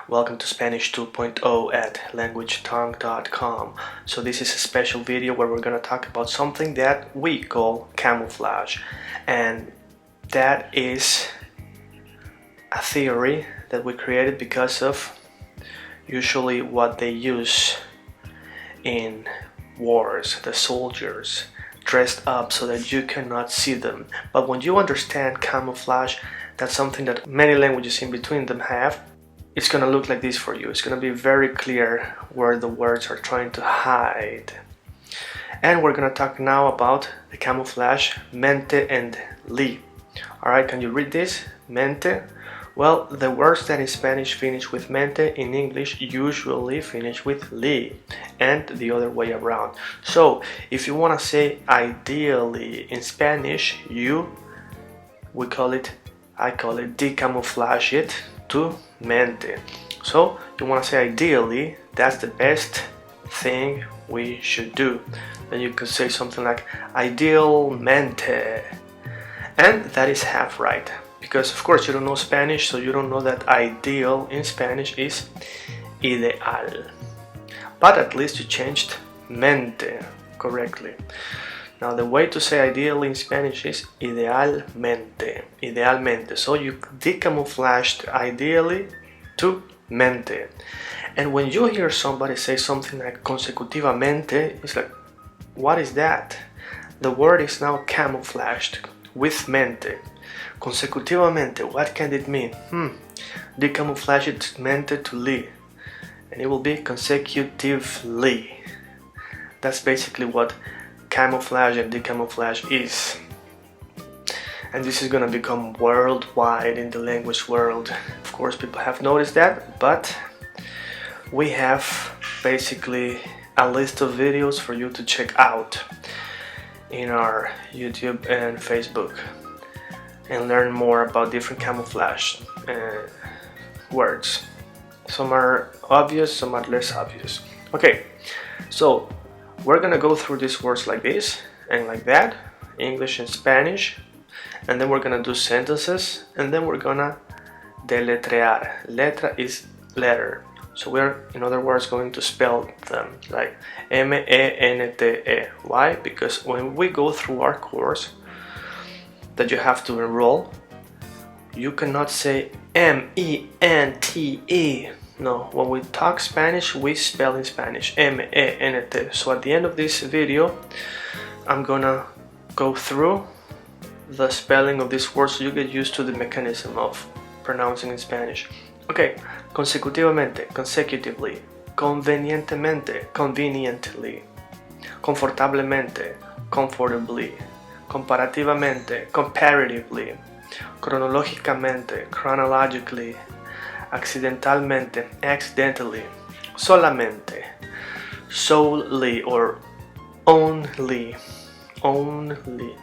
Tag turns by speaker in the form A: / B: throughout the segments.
A: Welcome to Spanish 2.0 at languagetongue.com. So this is a special video where we're going to talk about something that we call camouflage, and that is a theory that we created because of usually what they use in wars. The soldiers dressed up so that you cannot see them. But when you understand camouflage, that's something that many languages in between them have. It's gonna look like this for you. It's gonna be very clear where the words are trying to hide. And we're gonna talk now about the camouflage mente and li. Alright, can you read this? Mente. Well, the words that in Spanish finish with mente in English usually finish with li, and the other way around. So if you want to say ideally in Spanish, I call it decamouflage it to mente. So you want to say ideally, that's the best thing we should do. Then you could say something like idealmente, and that is half right. Because of course you don't know Spanish, so you don't know that ideal in Spanish is ideal. But at least you changed mente correctly. Now the way to say ideal in Spanish is idealmente. Idealmente. So you decamouflaged ideally to mente. And when you hear somebody say something like consecutivamente, it's like, what is that? The word is now camouflaged with mente. Consecutivamente, what can it mean? Decamouflage it mente to li, and it will be consecutively. That's basically what camouflage and decamouflage is. And this is gonna become worldwide in the language world. Of course, people have noticed that, but we have basically a list of videos for you to check out in our YouTube and Facebook, and learn more about different camouflage words. Some are obvious, some are less obvious. Okay, so we're gonna go through these words like this and like that, English and Spanish, and then we're gonna do sentences, and then we're gonna deletrear. Letra is letter. So we're, in other words, going to spell them like MENTE. Why? Because when we go through our course that you have to enroll, you cannot say MENTE. No, when we talk Spanish, we spell in Spanish MENTE. So at the end of this video, I'm gonna go through the spelling of these words so you get used to the mechanism of pronouncing in Spanish. Okay, consecutivamente, consecutively, convenientemente, conveniently, confortablemente, comfortably, comparativamente, comparatively, cronológicamente, chronologically, accidentalmente, accidentally, solamente, solely or only, only.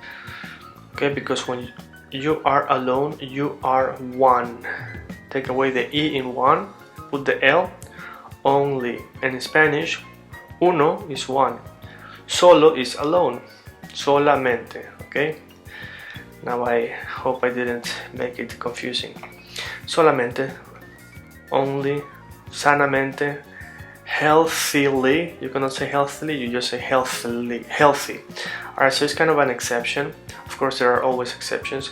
A: Okay, because when you are alone, you are one. Take away the E in one, put the L, only. And in Spanish, uno is one, solo is alone, solamente. Okay, now I hope I didn't make it confusing. Solamente, only, sanamente, healthily. You cannot say healthily, you just say healthily, healthy. Alright, so it's kind of an exception. Of course, there are always exceptions.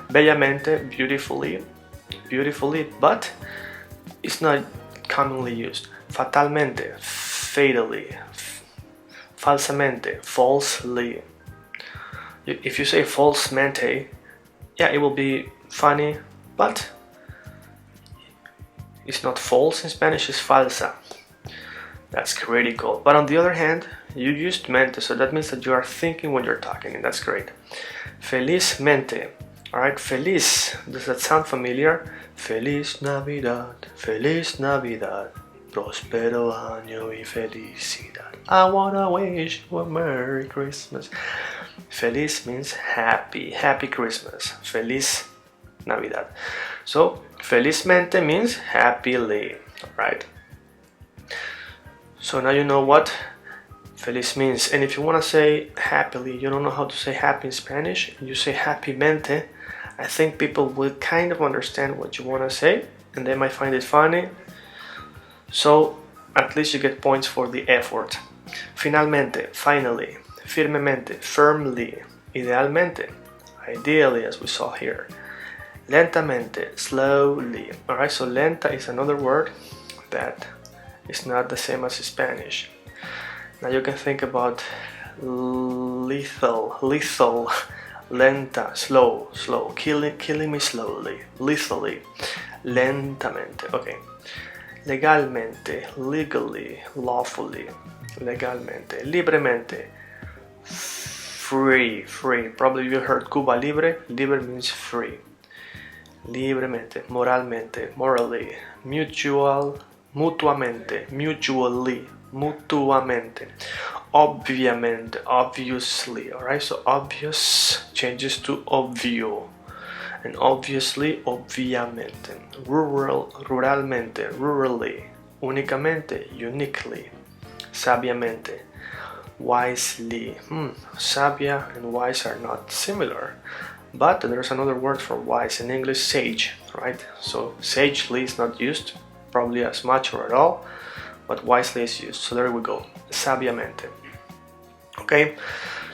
A: Bellamente, beautifully, beautifully, but it's not commonly used. Fatalmente, fatally. Falsamente, falsely. If you say falsamente, yeah, it will be funny, but it's not false in Spanish, it's falsa. That's critical. But on the other hand, you used mente, so that means that you are thinking when you're talking, and that's great. Felizmente. Alright, feliz. Does that sound familiar? Feliz Navidad, Feliz Navidad, Prospero año y felicidad. I wanna wish you a Merry Christmas. Feliz means happy, Happy Christmas. Feliz Navidad. So, felizmente means happily, right? So now you know what feliz means. And if you want to say happily, you don't know how to say happy in Spanish, you say happymente, I think people will kind of understand what you want to say, and they might find it funny, So at least you get points for the effort. Finalmente, finally. Firmemente, firmly. Idealmente, ideally, as we saw here. Lentamente, slowly. Alright, so lenta is another word that is not the same as Spanish. Now you can think about lethal, lenta, slow, killing me slowly, lethally, lentamente. Okay. Legalmente, legally, lawfully, legalmente, libremente, free. Probably you heard Cuba Libre. Libre means free. Libremente, moralmente, morally, mutuamente, mutually, mutuamente, obviamente, obviously. Alright, so obvious changes to obvio, and obviously, obviamente, ruralmente, rurally, únicamente, uniquely, sabiamente, wisely. Sabia and wise are not similar, but there's another word for wise in English, sage, right? So sagely is not used probably as much or at all, but wisely is used. So there we go, sabiamente. Okay,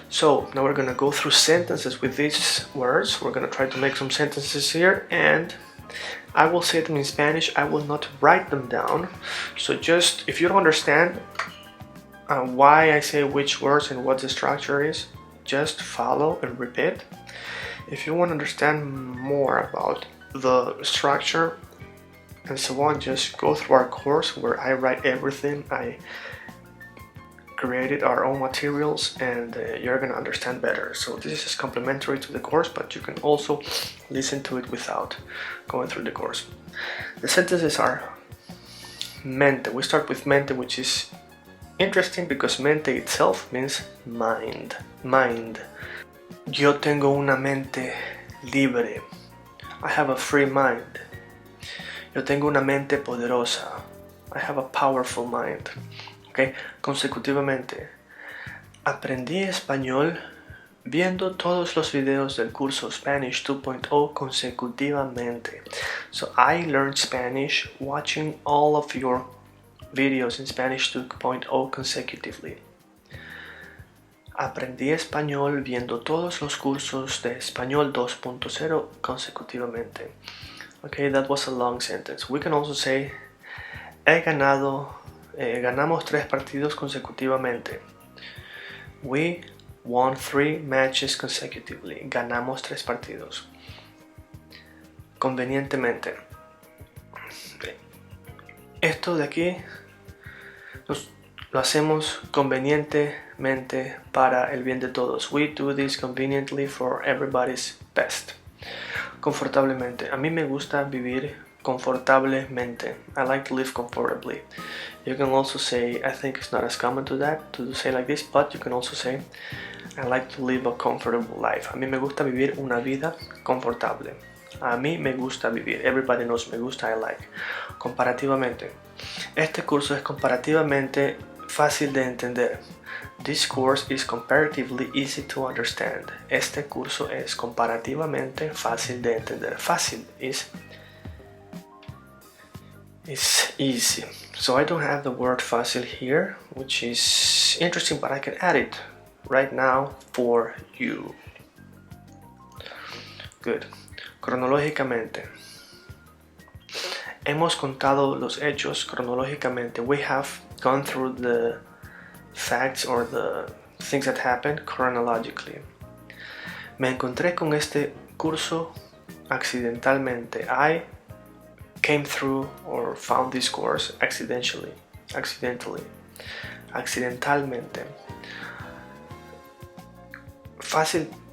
A: so now we're gonna go through sentences with these words. We're gonna try to make some sentences here, and I will say them in Spanish. I will not write them down. So just, if you don't understand why I say which words and what the structure is, just follow and repeat. If you want to understand more about the structure and so on, just go through our course where I write everything. I created our own materials, and you're gonna understand better. So this is complementary to the course, but you can also listen to it without going through the course. The sentences are mente. We start with mente, which is interesting because mente itself means mind. Yo tengo una mente libre. I have a free mind. Yo tengo una mente poderosa. I have a powerful mind. Okay, consecutivamente. Aprendí español viendo todos los videos del curso Spanish 2.0 consecutivamente. So I learned Spanish watching all of your videos in Spanish 2.0 consecutively. Aprendí español viendo todos los cursos de Español 2.0 consecutivamente. Okay, that was a long sentence. We can also say ganamos 3 partidos consecutivamente. We won 3 matches consecutively. Ganamos 3 partidos. Convenientemente. Esto de aquí lo hacemos convenientemente para el bien de todos. We do this conveniently for everybody's best. Confortablemente. A mí me gusta vivir confortablemente. I like to live comfortably. You can also say, I think it's not as common to say like this, but you can also say, I like to live a comfortable life. A mí me gusta vivir una vida confortable. A mí me gusta vivir. Everybody knows me gusta, I like. Comparativamente. Este curso es comparativamente fácil de entender. This course is comparatively easy to understand. Este curso es comparativamente fácil de entender. Fácil is easy. So I don't have the word fácil here, which is interesting, but I can add it right now for you. Good. Cronológicamente. Hemos contado los hechos cronológicamente. We have gone through the facts or the things that happened chronologically. Me encontré con este curso accidentalmente. I came through or found this course accidentally. Accidentalmente.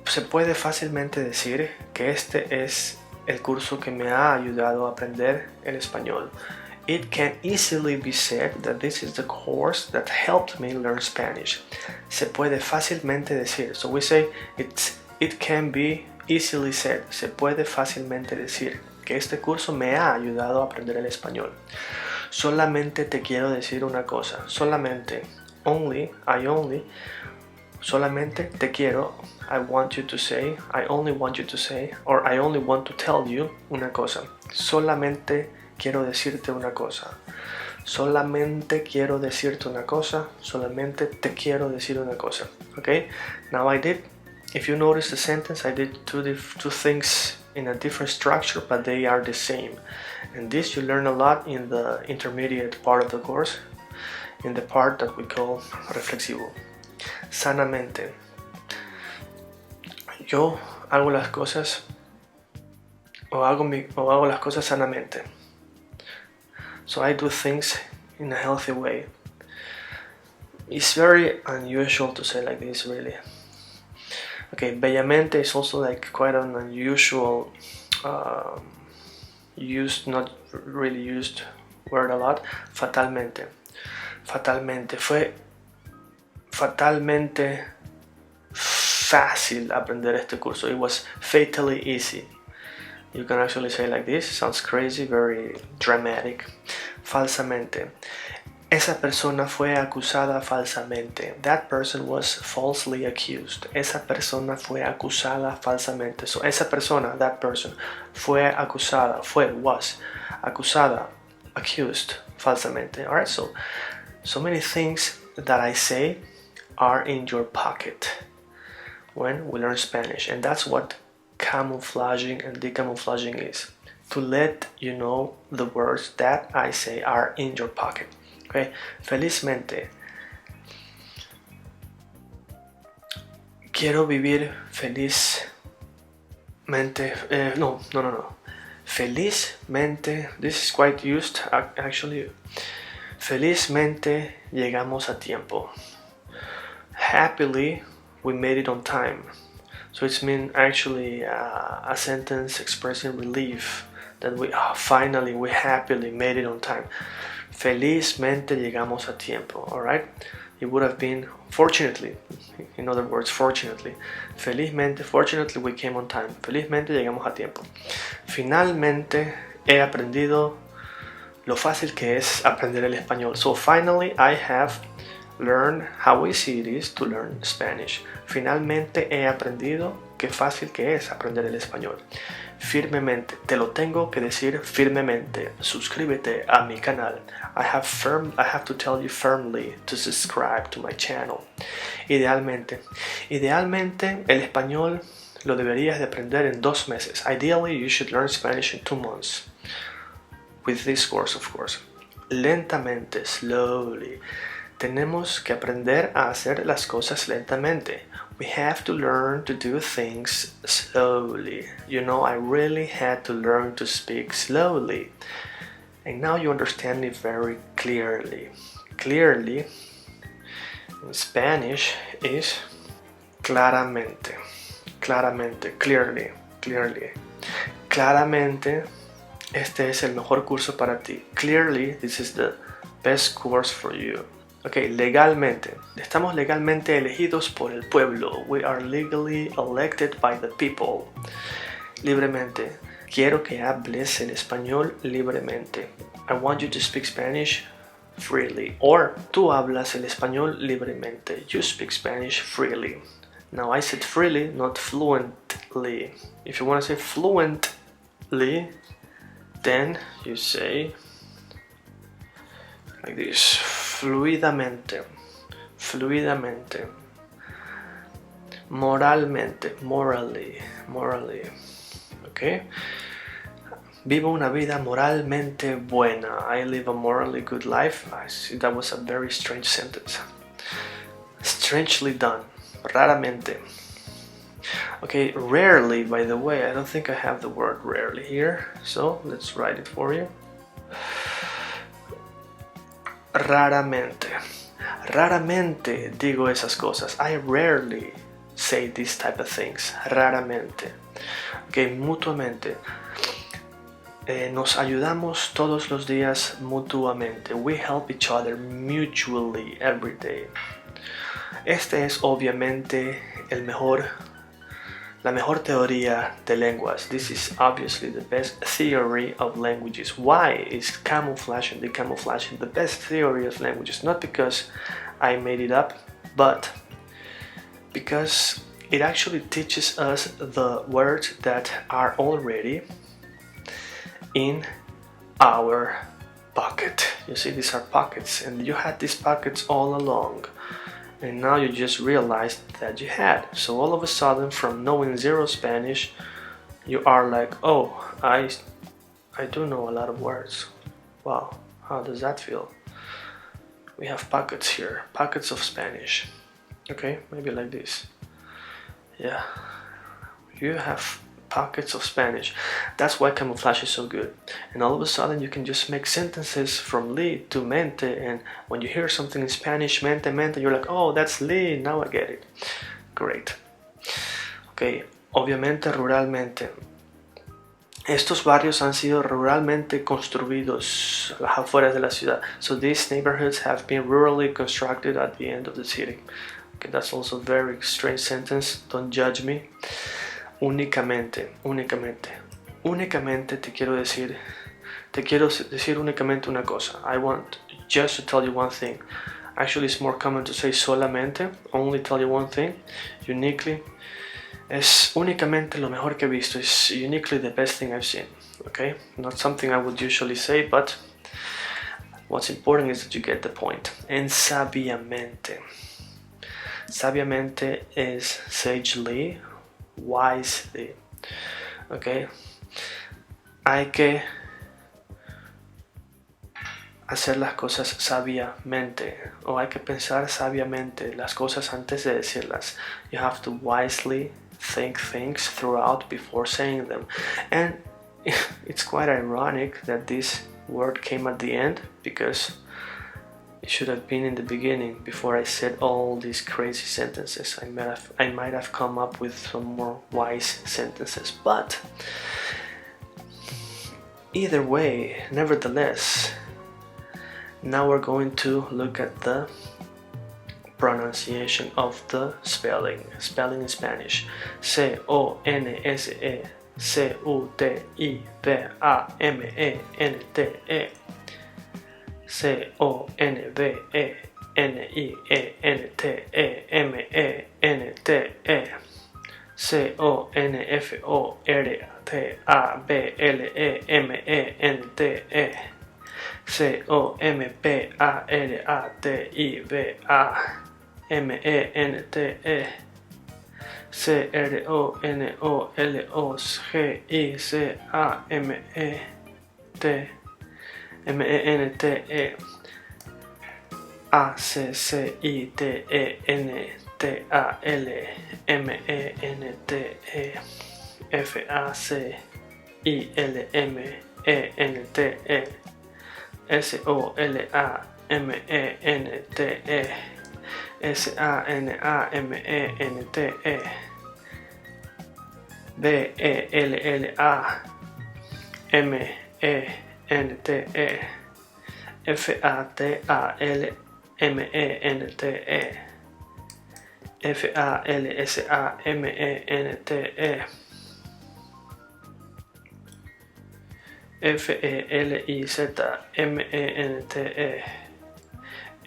A: Se puede fácilmente decir que este es el curso que me ha ayudado a aprender el español. It can easily be said that this is the course that helped me learn Spanish. Se puede fácilmente decir. So we say it can be easily said. Se puede fácilmente decir que este curso me ha ayudado a aprender el español. Solamente te quiero decir una cosa. Solamente, solamente te quiero, I want you to say, I only want you to say, or I only want to tell you una cosa. Solamente quiero decirte una cosa. Solamente quiero decirte una cosa. Solamente te quiero decir una cosa. Okay? Now if you notice the sentence, I did two things in a different structure, but they are the same. And this you learn a lot in the intermediate part of the course, in the part that we call reflexivo. Sanamente. Yo hago las cosas o hago las cosas sanamente. So I do things in a healthy way. It's very unusual to say like this, really. Okay, bellamente is also like quite an unusual not really used word a lot. Fatalmente. Fue fatalmente fácil aprender este curso. It was fatally easy. You can actually say like this. Sounds crazy, very dramatic. Falsamente. Esa persona fue acusada falsamente. That person was falsely accused. Esa persona fue acusada falsamente. So esa persona, that person, fue acusada, was acusada, accused falsamente. Alright, so many things that I say are in your pocket when we learn Spanish, and that's what camouflaging and decamouflaging is. To let you know the words that I say are in your pocket. Okay, felizmente. Quiero vivir felizmente. No. Felizmente. This is quite used actually. Felizmente llegamos a tiempo. Happily, we made it on time. So it's mean actually a sentence expressing relief that we happily made it on time. Felizmente llegamos a tiempo. Alright? It would have been fortunately. In other words, fortunately. Felizmente, fortunately we came on time. Felizmente llegamos a tiempo. Finalmente he aprendido lo fácil que es aprender el español. So finally I have learned how easy it is to learn Spanish. Finalmente he aprendido qué fácil que es aprender el español. Firmemente, te lo tengo que decir firmemente. Suscríbete a mi canal. I have to tell you firmly to subscribe to my channel. Idealmente el español lo deberías de aprender en 2 meses. Ideally, you should learn Spanish in 2 months. With this course, of course. Lentamente, slowly. Tenemos que aprender a hacer las cosas lentamente. We have to learn to do things slowly. You know, I really had to learn to speak slowly. And now you understand it very clearly. Clearly, in Spanish, is claramente. Claramente, clearly. Claramente, este es el mejor curso para ti. Clearly, this is the best course for you. Okay, legalmente. Estamos legalmente elegidos por el pueblo. We are legally elected by the people. Libremente. Quiero que hables el español libremente. I want you to speak Spanish freely. Or, tú hablas el español libremente. You speak Spanish freely. Now, I said freely, not fluently. If you want to say fluently, then you say like this. Fluidamente. Morally. Okay? Vivo una vida moralmente buena. I live a morally good life. I see that was a very strange sentence. Strangely done. Raramente. Okay, rarely, by the way, I don't think I have the word rarely here, so let's write it for you. Raramente digo esas cosas. I rarely say these type of things. Raramente. Okay, mutuamente. Nos ayudamos todos los días mutuamente. We help each other mutually every day. Este es obviamente la mejor teoría de lenguas. This is obviously the best theory of languages. Why is camouflage and decamouflage the best theory of languages? Not because I made it up, but because it actually teaches us the words that are already in our pocket. You see, these are pockets, and you had these pockets all along, and now you just realized that you had. So all of a sudden, from knowing zero Spanish, you are like, oh, I do know a lot of words. Wow, how does that feel? We have pockets here, pockets of Spanish. Okay, maybe like this. Yeah, you have pockets of Spanish. That's why Camouflage is so good. And all of a sudden you can just make sentences from li to mente, and when you hear something in Spanish, mente, mente, you're like, oh, that's li, now I get it. Great. Okay, obviamente, ruralmente. Estos barrios han sido ruralmente construidos a las afueras de la ciudad. So these neighborhoods have been rurally constructed at the end of the city. Okay, that's also a very strange sentence. Don't judge me. Únicamente, únicamente. Únicamente te quiero decir únicamente una cosa. I want just to tell you one thing. Actually, it's more common to say solamente, only tell you one thing. Uniquely. Es únicamente lo mejor que he visto. It's uniquely the best thing I've seen. Okay? Not something I would usually say, but what's important is that you get the point. And sabiamente. Sabiamente is sagely, wisely. Okay? Hay que hacer las cosas sabiamente, o hay que pensar sabiamente las cosas antes de decirlas. You have to wisely think things throughout before saying them. And it's quite ironic that this word came at the end, because it should have been in the beginning before I said all these crazy sentences. I might have come up with some more wise sentences, but either way, nevertheless, now we're going to look at the pronunciation of the spelling in Spanish. C-O-N-S-E C-U-T-I-V-A-M-E-N-T-E C-O-N-V-E-N-I-E-N-T-E-M-E-N-T-E C-O-N-F-O-R-T-A-B-L-E-M-E-N-T-E C-O-M-P-A-R-A-T-I-V-A-M-E-N-T-E C-R-O-N-O-L-O-G-I-C-A-M-E-T A-C-C-I-T-E-N-T-A-L-M-E-N-T-E F-A-C-I-L-M-E-N-T-E S-O-L-A-M-E-N-T-E S-A-N-A-M-E-N-T-E B-E-L-L-A-M-E-N-T-E F-A-T-A-L-M-E-N-T-E F-A-L-S-A-M-E-N-T-E F-E-L-I-Z-M-E-N-T-E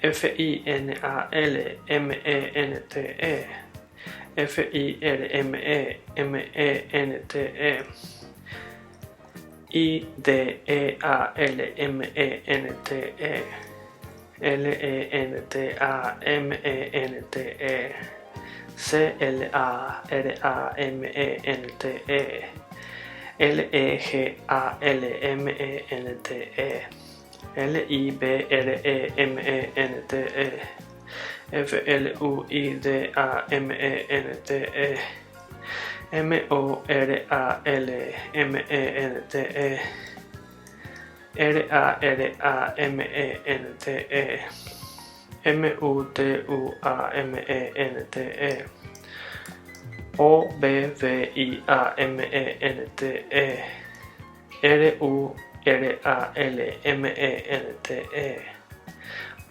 A: F-I-N-A-L-M-E-N-T-E F-I-R-M-E-M-E-N-T-E I-D-E-A-L-M-E-N-T-E L-E-N-T-A-M-E-N-T-E C-L-A-R-A-M-E-N-T-E L-E-G-A-L-M-E-N-T-E L-I-B-R-E-M-E-N-T-E F-L-U-I-D-A-M-E-N-T-E M-O-R-A-L-M-E-N-T-E R-A-R-A-M-E-N-T-E M-U-T-U-A-M-E-N-T-E O-B-V-I-A-M-E-N-T-E R-U-R-A-L-M-E-N-T-E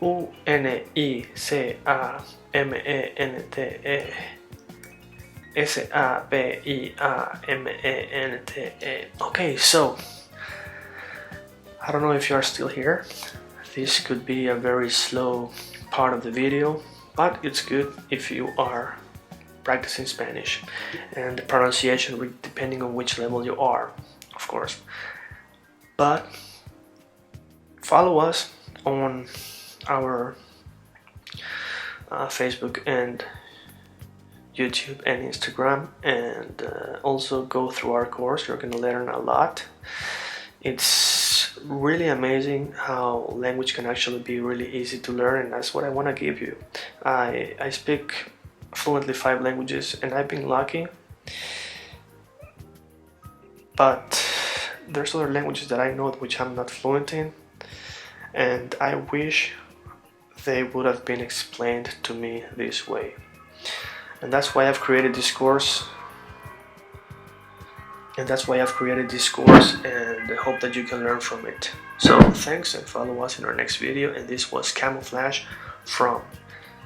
A: U-N-I-C-A-M-E-N-T-E S-A-B-I-A-M-E-N-T-E. Okay, so I don't know if you are still here. This could be a very slow part of the video, but it's good if you are practicing Spanish, and the pronunciation depending on which level you are, of course. But follow us on our Facebook and YouTube and Instagram, and also go through our course. You're going to learn a lot. It's really amazing how language can actually be really easy to learn, and that's what I want to give you. I speak fluently 5 languages, and I've been lucky, but there's other languages that I know which I'm not fluent in, and I wish they would have been explained to me this way. And that's why I've created this course. And I hope that you can learn from it. So thanks, and follow us in our next video. And this was Camouflage from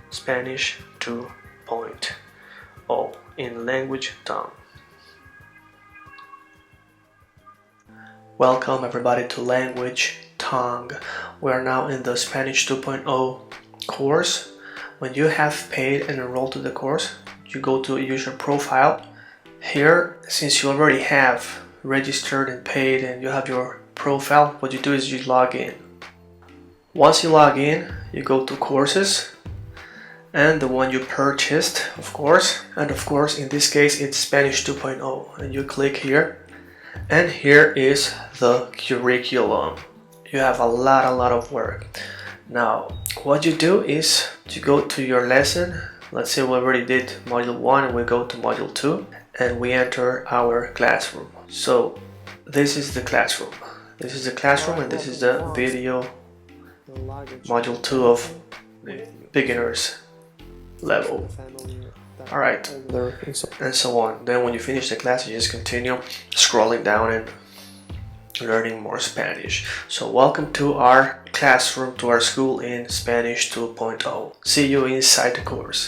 A: Spanish 2.0 in language tongue. Welcome everybody to Language Tongue. We are now in the Spanish 2.0 course. When you have paid and enrolled to the course, you go to user profile. Here, since you already have registered and paid and you have your profile, what you do is you log in. Once you log in, you go to courses and the one you purchased, of course. And of course, in this case, it's Spanish 2.0. And you click here. And here is the curriculum. You have a lot of work. Now, what you do is you go to your lesson. Let's say we already did module 1 and we go to module 2 and we enter our classroom. So this is the classroom. This is the classroom and this is the video module 2 of beginners level. Alright, and so on. Then when you finish the class, you just continue scrolling down and learning more Spanish. So welcome to our classroom, to our school in Spanish 2.0. See you inside the course.